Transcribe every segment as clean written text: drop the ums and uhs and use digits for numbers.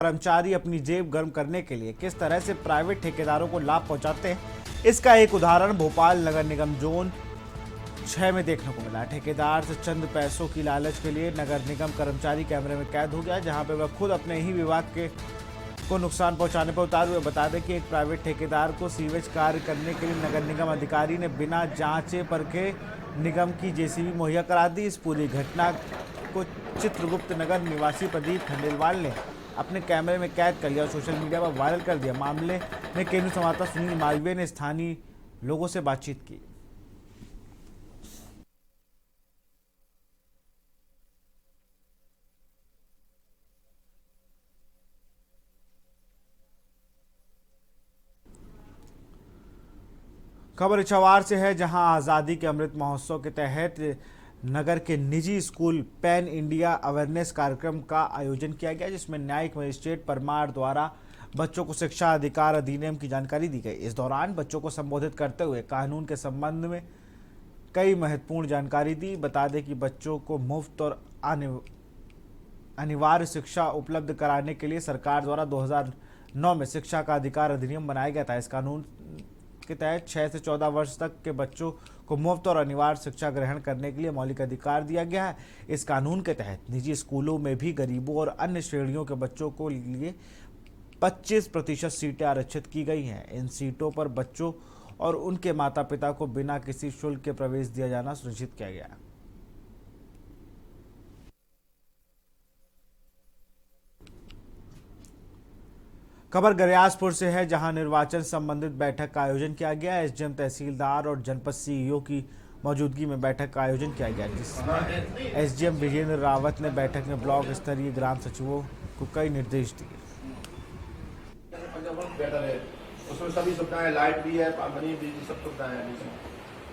कर्मचारी अपनी जेब गर्म करने के लिए किस तरह से प्राइवेट ठेकेदारों को लाभ पहुंचाते हैं, इसका एक उदाहरण भोपाल नगर निगम जोन 6 में देखने को मिला। ठेकेदार से चंद पैसों की लालच के लिए नगर निगम कर्मचारी कैमरे में कैद हो गया, जहां पे वह खुद अपने ही विभाग के को नुकसान पहुंचाने पर उतार हुए। बता दें कि एक प्राइवेट ठेकेदार को सीवेज कार्य करने के लिए नगर निगम अधिकारी ने बिना जांचे परखे निगम की जेसीबी मुहैया करा दी। इस पूरी घटना को चित्रगुप्त नगर निवासी प्रदीप खंडेलवाल ने अपने कैमरे में कैद कर लिया और सोशल मीडिया पर वायरल कर दिया। मामले में केंद्रीय संवाददाता सुनील मालवीय ने स्थानीय लोगों से बातचीत की। खबर इछावर से है, जहां आज़ादी के अमृत महोत्सव के तहत नगर के निजी स्कूल पैन इंडिया अवेयरनेस कार्यक्रम का आयोजन किया गया, जिसमें न्यायिक मजिस्ट्रेट परमार द्वारा बच्चों को शिक्षा अधिकार अधिनियम की जानकारी दी गई। इस दौरान बच्चों को संबोधित करते हुए कानून के संबंध में कई महत्वपूर्ण जानकारी दी। बता दें कि बच्चों को मुफ्त और अनिवार्य शिक्षा उपलब्ध कराने के लिए सरकार द्वारा 2009 में शिक्षा का अधिकार अधिनियम बनाया गया था। इस कानून के तहत 6 से 14 वर्ष तक के बच्चों को मुफ्त और अनिवार्य शिक्षा ग्रहण करने के लिए मौलिक अधिकार दिया गया है। इस कानून के तहत निजी स्कूलों में भी गरीबों और अन्य श्रेणियों के बच्चों को लिए 25% सीटें आरक्षित की गई हैं। इन सीटों पर बच्चों और उनके माता पिता को बिना किसी शुल्क के प्रवेश दिया जाना सुनिश्चित किया गया है। खबर गरियासपुर से है, जहां निर्वाचन संबंधित बैठक का आयोजन किया गया। एसडीएम, तहसीलदार और जनपद सीईओ की मौजूदगी में बैठक का आयोजन किया गया, जिसमें एसडीएम विजेंद्र रावत ने बैठक में ब्लॉक स्तरीय ग्राम सचिवों को कई निर्देश दिए। उसमें सभी सुविधाएं, लाइट भी है, पानी, बिजली, सब सुविधाएं हैं।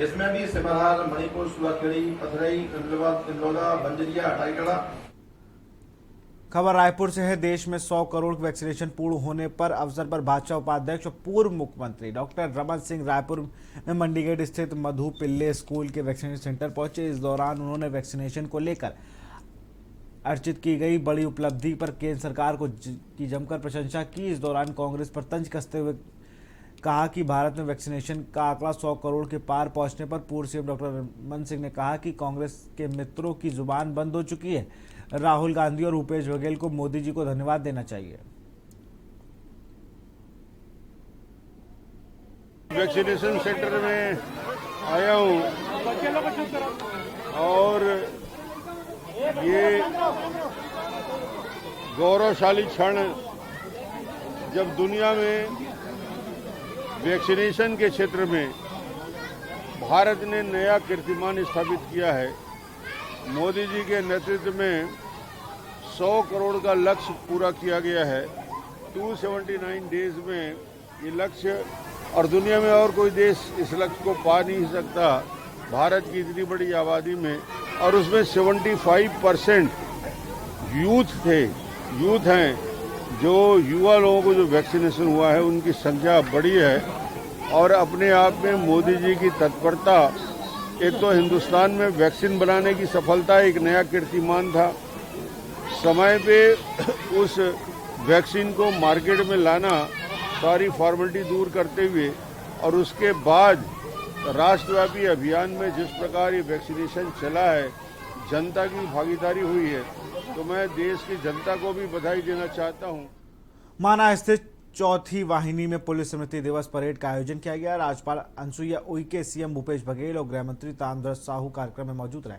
इसमें भी सिमरहाल, मणिपुर, सुलखड़ी, पथरई, इंदौला, बंजरिया, टाईगढ़ा। खबर रायपुर से है, देश में 100 करोड़ वैक्सीनेशन पूर्ण होने पर अवसर पर भाजपा उपाध्यक्ष और पूर्व मुख्यमंत्री डॉक्टर रमन सिंह रायपुर में मंडीगेट स्थित मधु पिल्ले स्कूल के वैक्सीनेशन सेंटर पहुंचे। इस दौरान उन्होंने वैक्सीनेशन को लेकर अर्जित की गई बड़ी उपलब्धि पर केंद्र सरकार की जमकर प्रशंसा की। इस दौरान कांग्रेस पर तंज कसते हुए कहा कि भारत में वैक्सीनेशन का आंकड़ा 100 करोड़ के पार पहुंचने पर पूर्व सीएम डॉक्टर रमन सिंह ने कहा कि कांग्रेस के मित्रों की जुबान बंद हो चुकी है। राहुल गांधी और भूपेश बघेल को मोदी जी को धन्यवाद देना चाहिए। वैक्सीनेशन सेंटर में आया हूं और ये गौरवशाली क्षण जब दुनिया में वैक्सीनेशन के क्षेत्र में भारत ने नया कीर्तिमान स्थापित किया है। मोदी जी के नेतृत्व में 100 करोड़ का लक्ष्य पूरा किया गया है। 279 डेज में ये लक्ष्य, और दुनिया में और कोई देश इस लक्ष्य को पा नहीं सकता भारत की इतनी बड़ी आबादी में। और उसमें 75% यूथ हैं। जो युवा लोगों को जो वैक्सीनेशन हुआ है उनकी संख्या बड़ी है। और अपने आप में मोदी जी की तत्परता, एक तो हिंदुस्तान में वैक्सीन बनाने की सफलता एक नया कीर्तिमान था, समय पे उस वैक्सीन को मार्केट में लाना, सारी फॉर्मेलिटी दूर करते हुए, और उसके बाद राष्ट्रव्यापी अभियान में जिस प्रकार ये वैक्सीनेशन चला है, जनता की भागीदारी हुई है, तो मैं देश की जनता को भी बधाई देना चाहता हूँ। माना स्थित चौथी वाहिनी में पुलिस स्मृति दिवस परेड का आयोजन किया गया। राज्यपाल अनुसुईया उइके, सीएम भूपेश बघेल और गृह मंत्री ताम्रध्वज साहू कार्यक्रम में मौजूद रहे।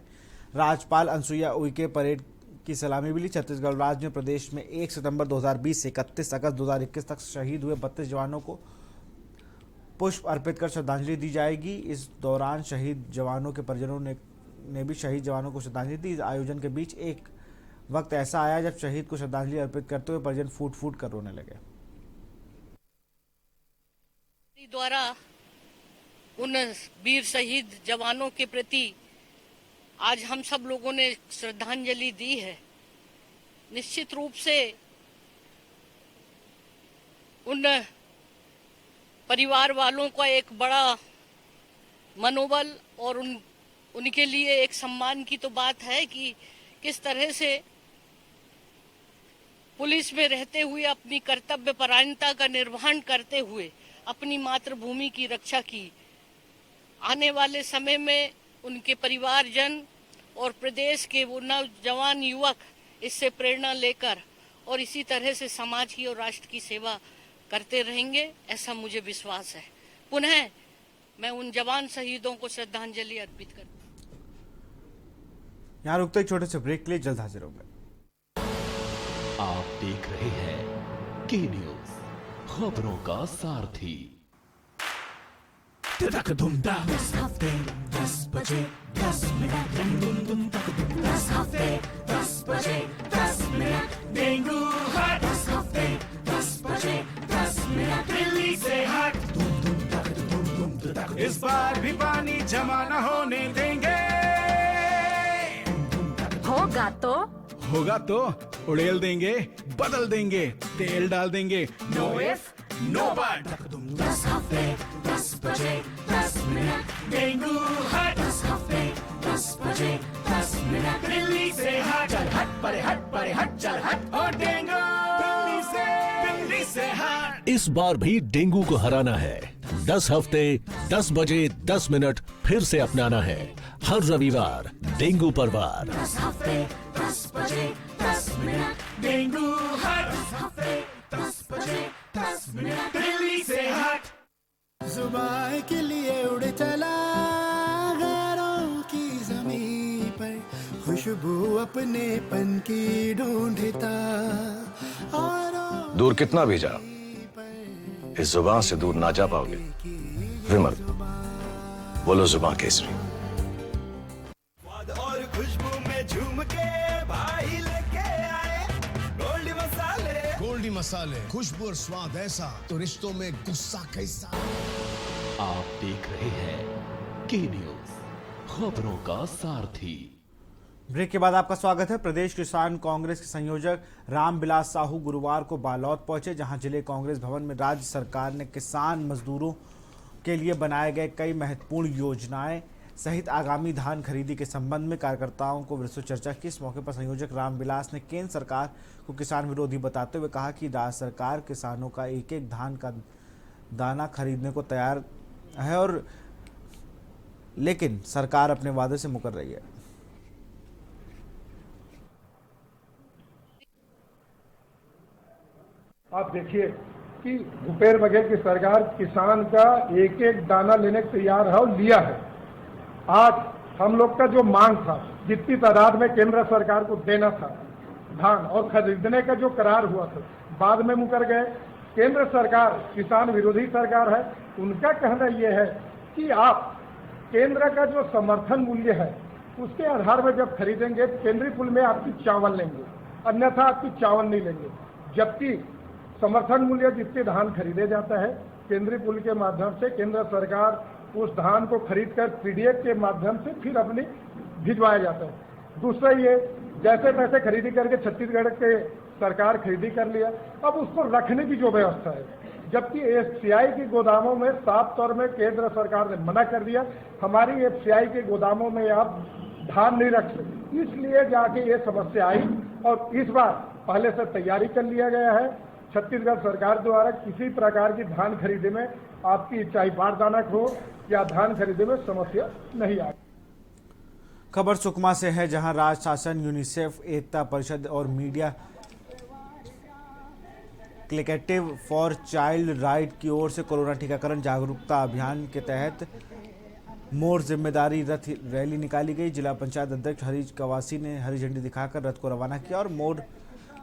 राज्यपाल अनुसुईया उइके परेड की सलामी भी ली। छत्तीसगढ़ राज्य में प्रदेश में 1 सितंबर 2020 से 31 अगस्त 2021 तक शहीद हुए 32 जवानों को पुष्प अर्पित कर श्रद्धांजलि दी जाएगी। इस दौरान शहीद जवानों के परिजनों ने भी शहीद जवानों को श्रद्धांजलि दी। आयोजन के बीच एक वक्त ऐसा आया जब शहीद को श्रद्धांजलि अर्पित करते हुए परिजन फूट फूट कर रोने लगे। द्वारा उन वीर शहीद जवानों के प्रति आज हम सब लोगों ने श्रद्धांजलि दी है। निश्चित रूप से उन परिवार वालों का एक बड़ा मनोबल और उनके लिए एक सम्मान की तो बात है कि किस तरह से पुलिस में रहते हुए अपनी कर्तव्यपरायणता का निर्वहन करते हुए अपनी मातृभूमि की रक्षा की। आने वाले समय में उनके परिवारजन और प्रदेश के वो नौजवान युवक इससे प्रेरणा लेकर और इसी तरह से समाज की और राष्ट्र की सेवा करते रहेंगे, ऐसा मुझे विश्वास है। पुनः मैं उन जवान शहीदों को श्रद्धांजलि अर्पित करती हूं। यहाँ रुकते एक छोटे से ब्रेक के लिए, जल्द हाजिर होंगे। आप देख रहे हैं के न्यूज, खबरों का सारथी। 10 हफ्ते 10 बजे 10 मिनट, 10 हफ्ते 10 बजे 10 मिनट, डेंगू हट 10 हफ्ते 10 बजे 10 मिनट, दिल्ली से हट। इस बार भी पानी जमा न होने देंगे। होगा तो उड़ेल देंगे, बदल देंगे, तेल डाल देंगे। Know if no but. 10 हफ्ते 10 बजे 10 मिनट, डेंगू हट 10 हफ्ते 10 बजे 10 मिनट, दिल्ली से हट। चल हट परे हट चल हट, और डेंगू दिल्ली से हट। इस बार भी डेंगू को हराना है। 10 हफ्ते 10 बजे 10 मिनट फिर से अपनाना है। हर रविवार डेंगू पर वार। 10 हफ्ते 10 बजे 10 मिनट, डेंगू हट 10 हफ्ते 10 बजे 10 मिनट, दिल्ली से हट। जुबान के लिए उड़ चला गैरों की ज़मीं पर, खुशबू अपने पन की ढूंढता। और दूर कितना भी जा, इस जुबान से दूर ना जा पाओगे। विमल, बोलो जुबान केसरी। और खुशबू में झूम के भाई लेके आए गोल्डी मसाले, खुशबू और स्वाद ऐसा तो रिश्तों में गुस्सा कैसा। आप देख रहे हैं के न्यूज, खबरों का सारथी। ब्रेक के बाद आपका स्वागत है। प्रदेश किसान कांग्रेस के संयोजक रामविलास साहू गुरुवार को बालोद पहुंचे, जहां जिले कांग्रेस भवन में राज्य सरकार ने किसान मजदूरों के लिए बनाए गए कई महत्वपूर्ण योजनाएं सहित आगामी धान खरीदी के संबंध में कार्यकर्ताओं को विस्तृत चर्चा की। इस मौके पर संयोजक रामविलास ने केंद्र सरकार को किसान विरोधी बताते हुए कहा कि राज्य सरकार किसानों का एक एक धान का दाना खरीदने को तैयार है, और लेकिन सरकार अपने वादे से मुकर रही है। आप देखिए कि भूपेश बघेल की सरकार किसान का एक एक दाना लेने को तैयार है और लिया है। आज हम लोग का जो मांग था, जितनी तादाद में केंद्र सरकार को देना था धान और खरीदने का जो करार हुआ था, बाद में मुकर गए। केंद्र सरकार किसान विरोधी सरकार है। उनका कहना यह है कि आप केंद्र का जो समर्थन मूल्य है उसके आधार पर जब खरीदेंगे केंद्रीय पुल में आपकी चावल लेंगे, अन्यथा आपकी चावल नहीं लेंगे। जबकि समर्थन मूल्य जितने धान खरीदे जाता है केंद्रीय पुल के माध्यम से केंद्र सरकार उस धान को खरीदकर पीडीएफ के माध्यम से फिर अपनी भिजवाया जाता है। दूसरा ये जैसे तैसे खरीदी करके छत्तीसगढ़ के सरकार खरीदी कर लिया, अब उसको रखने की जो व्यवस्था है, जबकि एफसीआई के गोदामों में साफ तौर में केंद्र सरकार ने मना कर दिया, हमारी एफसीआई के गोदामों में आप धान नहीं रख सकते। इसलिए जाके ये समस्या आई और इस बार पहले से तैयारी कर लिया गया है। छत्तीसगढ़ सरकार द्वारा किसी प्रकार की धान खरीदी में आपकी चाहे बारदाना हो या धान खरीदी में समस्या नहीं आई। खबर सुकमा से है, जहां राज्य शासन, यूनिसेफ, एकता परिषद और media collective for child right की ओर से कोरोना टीकाकरण जागरूकता अभियान के तहत मोर जिम्मेदारी रथ रैली निकाली गई। जिला पंचायत अध्यक्ष हरीश कवासी ने हरी झंडी दिखाकर रथ को रवाना किया और मोर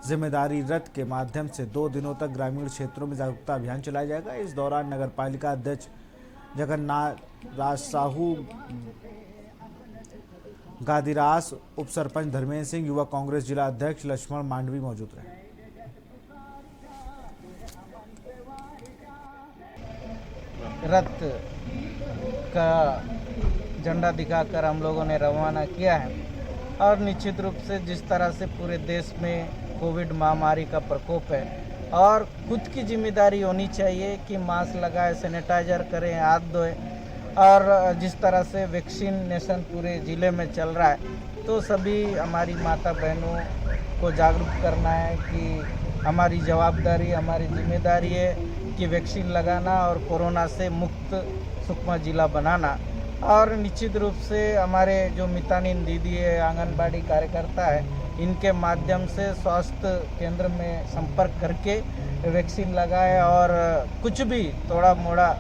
जिम्मेदारी रथ के माध्यम से 2 दिनों तक ग्रामीण क्षेत्रों में जागरूकता अभियान चलाया जाएगा। इस दौरान नगर पालिका अध्यक्ष जगन्नाथ राज साहू, गादीरास, उप सरपंच धर्मेंद्र सिंह, युवा कांग्रेस जिला अध्यक्ष लक्ष्मण मांडवी मौजूद रहे। रथ का झंडा दिखाकर हम लोगों ने रवाना किया है और निश्चित रूप से जिस तरह से पूरे देश में कोविड महामारी का प्रकोप है और खुद की जिम्मेदारी होनी चाहिए कि मास्क लगाए, सैनिटाइजर करें, हाथ धोएं, और जिस तरह से वैक्सीनेशन पूरे ज़िले में चल रहा है तो सभी हमारी माता बहनों को जागरूक करना है कि हमारी जवाबदारी, हमारी जिम्मेदारी है कि वैक्सीन लगाना और कोरोना से मुक्त सुकमा जिला बनाना। और निश्चित रूप से हमारे जो मितानिन दीदी है, आंगनबाड़ी कार्यकर्ता है, इनके माध्यम से स्वास्थ्य केंद्र में संपर्क करके वैक्सीन लगाए। और कुछ भी थोड़ा मोड़ा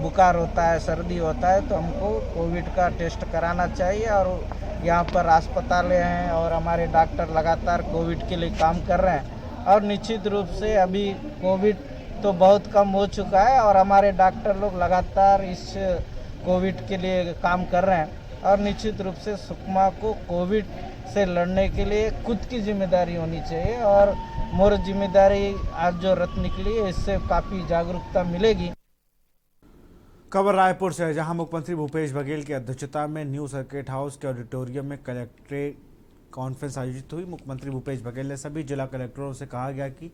बुखार होता है, सर्दी होता है तो हमको कोविड का टेस्ट कराना चाहिए। और यहाँ पर अस्पताल हैं और हमारे डॉक्टर लगातार कोविड के लिए काम कर रहे हैं। और निश्चित रूप से अभी कोविड तो बहुत कम हो चुका है और हमारे डॉक्टर लोग लगातार इस कोविड के लिए काम कर रहे हैं। और निश्चित रूप से सुकमा को कोविड से लड़ने के लिए खुद की जिम्मेदारी होनी चाहिए। और मोर जिम्मेदारी आज जो रथ निकली है, इससे काफ़ी जागरूकता मिलेगी। खबर रायपुर से है, जहां मुख्यमंत्री भूपेश बघेल की अध्यक्षता में न्यू सर्किट हाउस के ऑडिटोरियम में कलेक्ट्रेट कॉन्फ्रेंस आयोजित हुई। मुख्यमंत्री भूपेश बघेल ने सभी जिला कलेक्टरों से कहा गया कि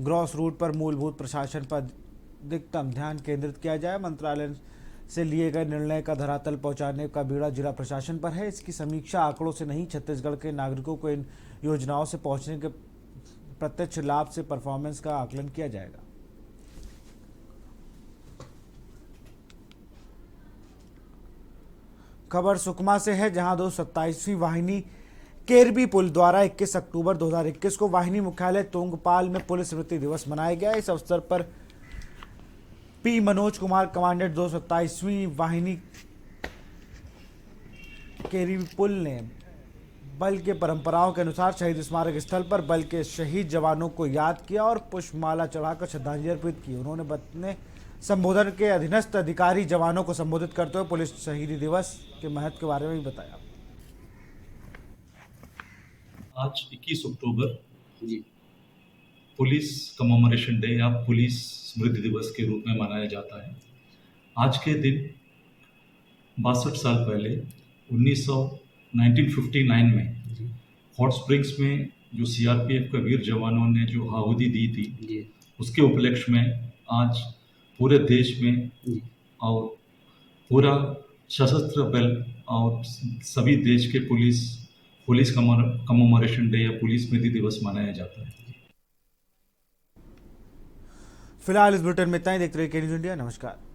ग्रॉस रूट पर मूलभूत प्रशासन पर अधिकतम ध्यान केंद्रित किया जाए। मंत्रालय से लिए गए निर्णय का धरातल पहुंचाने का बीड़ा जिला प्रशासन पर है। इसकी समीक्षा आंकड़ों से नहीं, छत्तीसगढ़ के नागरिकों को इन योजनाओं से पहुंचने के प्रत्यक्ष लाभ से परफॉर्मेंस का आकलन किया जाएगा। खबर सुकमा से है, जहां 227वीं वाहिनी केरबी पुल द्वारा 21 अक्टूबर 2021 को वाहिनी मुख्यालय तोंगपाल में पुलिस स्मृति दिवस मनाया गया। इस अवसर पर पी मनोज कुमार, कमांडेंट 227वीं वाहिनी केरबी पुल ने बल के परंपराओं के अनुसार शहीद स्मारक स्थल पर बल के शहीद जवानों को याद किया और पुष्पमाला चढ़ाकर श्रद्धांजलि अर्पित की। उन्होंने अपने संबोधन के अधीनस्थ अधिकारी जवानों को संबोधित करते हुए पुलिस शहीदी दिवस के महत्व के बारे में भी बताया। आज 21 अक्टूबर पुलिस कमेमोरेशन डे या पुलिस स्मृति दिवस के रूप में मनाया जाता है। आज के दिन 62 साल पहले 1959 में हॉट स्प्रिंग्स में जो सीआरपीएफ के वीर जवानों ने जो आहुति दी थी, उसके उपलक्ष्य में आज पूरे देश में और पूरा सशस्त्र बल और सभी देश के पुलिस कमेमोरेशन डे या पुलिस स्मृति दिवस मनाया जाता है। फिलहाल इस बुलेटिन में इतना ही। देखते रहिए के न्यूज़ इंडिया। नमस्कार।